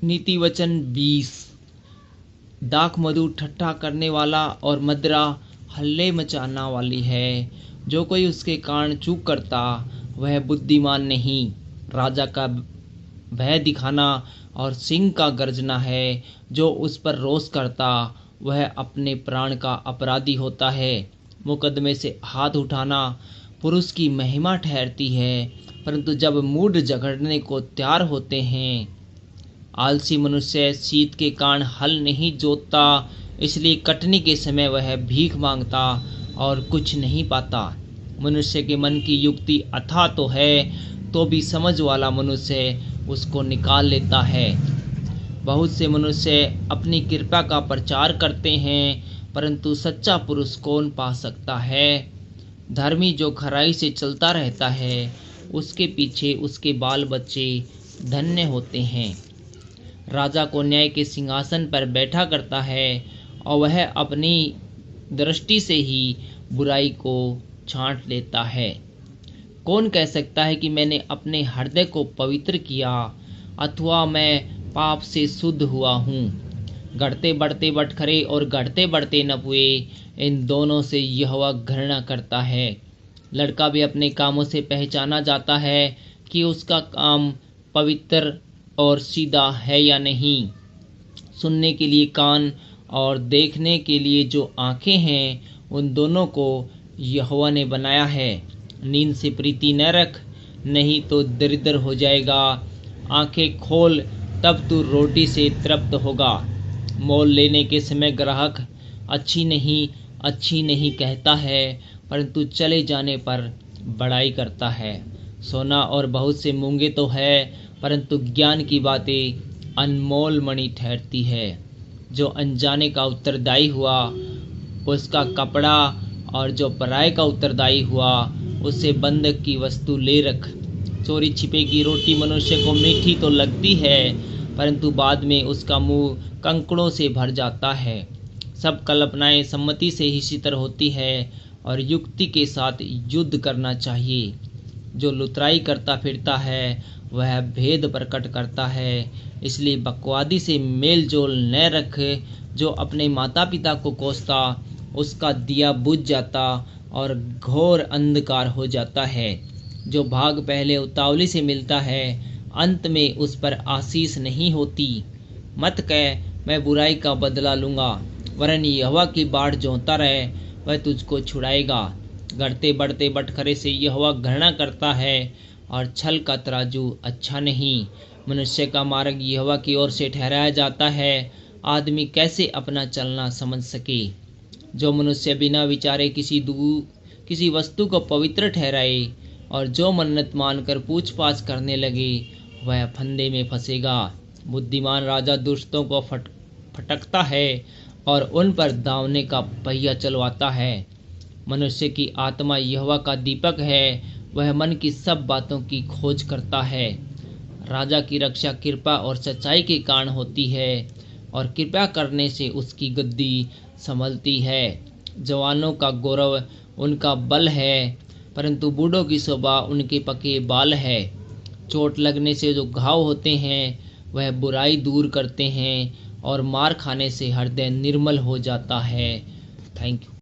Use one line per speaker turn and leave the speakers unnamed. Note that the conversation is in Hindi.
नीति वचन 20। दाख मधु ठट्ठा करने वाला और मदिरा हल्ले मचाना वाली है। जो कोई उसके कारण चूक करता वह बुद्धिमान नहीं। राजा का भय दिखाना और सिंह का गर्जना है। जो उस पर रोष करता वह अपने प्राण का अपराधी होता है। मुकदमे से हाथ उठाना पुरुष की महिमा ठहरती है, परंतु जब मूढ़ झगड़ने को तैयार होते हैं। आलसी मनुष्य शीत के कारण हल नहीं जोतता, इसलिए कटनी के समय वह भीख मांगता और कुछ नहीं पाता। मनुष्य के मन की युक्ति अथाह तो है, तो भी समझ वाला मनुष्य उसको निकाल लेता है। बहुत से मनुष्य अपनी कृपा का प्रचार करते हैं, परंतु सच्चा पुरुष कौन पा सकता है। धर्मी जो खराई से चलता रहता है, उसके पीछे उसके बाल बच्चे धन्य होते हैं। राजा को न्याय के सिंहासन पर बैठा करता है और वह अपनी दृष्टि से ही बुराई को छांट लेता है। कौन कह सकता है कि मैंने अपने हृदय को पवित्र किया अथवा मैं पाप से शुद्ध हुआ हूँ। घटते बढ़ते बटखरे और घटते बढ़ते नपुए, इन दोनों से यहोवा घृणा करता है। लड़का भी अपने कामों से पहचाना जाता है कि उसका काम पवित्र और सीधा है या नहीं। सुनने के लिए कान और देखने के लिए जो आंखें हैं, उन दोनों को यहोवा ने बनाया है। नींद से प्रीति न रख, नहीं तो दरिद्र हो जाएगा। आंखें खोल, तब तू रोटी से तृप्त होगा। मोल लेने के समय ग्राहक अच्छी नहीं कहता है, परंतु चले जाने पर बड़ाई करता है। सोना और बहुत से मूंगे तो है, परंतु ज्ञान की बातें अनमोल मणि ठहरती है। जो अनजाने का उत्तरदायी हुआ उसका कपड़ा, और जो पराये का उत्तरदायी हुआ उससे बंधक की वस्तु ले रख। चोरी छिपे की रोटी मनुष्य को मीठी तो लगती है, परंतु बाद में उसका मुंह कंकड़ों से भर जाता है। सब कल्पनाएं सम्मति से ही शीतल होती है और युक्ति के साथ युद्ध करना चाहिए। जो लुतराई करता फिरता है वह भेद प्रकट करता है, इसलिए बकवादी से मेल जोल न रख। जो अपने माता पिता को कोसता उसका दिया बुझ जाता और घोर अंधकार हो जाता है। जो भाग पहले उतावली से मिलता है, अंत में उस पर आशीष नहीं होती। मत कह मैं बुराई का बदला लूँगा, वरन यहोवा की बाट जोहता रहे, वह तुझको छुड़ाएगा। घटते बढ़ते बटखरे से यहोवा घृणा करता है और छल का तराजू अच्छा नहीं। मनुष्य का मार्ग यहोवा की ओर से ठहराया जाता है, आदमी कैसे अपना चलना समझ सके। जो मनुष्य बिना विचारे किसी वस्तु को पवित्र ठहराए और जो मन्नत मानकर पूछपाछ करने लगे, वह फंदे में फंसेगा। बुद्धिमान राजा दुष्टों को फटकता है और उन पर दावने का पहिया चलवाता है। मनुष्य की आत्मा यहोवा का दीपक है, वह मन की सब बातों की खोज करता है। राजा की रक्षा कृपा और सच्चाई के कारण होती है, और कृपा करने से उसकी गद्दी संभलती है। जवानों का गौरव उनका बल है, परंतु बूढ़ों की शोभा उनके पके बाल है। चोट लगने से जो घाव होते हैं वह बुराई दूर करते हैं, और मार खाने से हृदय निर्मल हो जाता है। Thank you.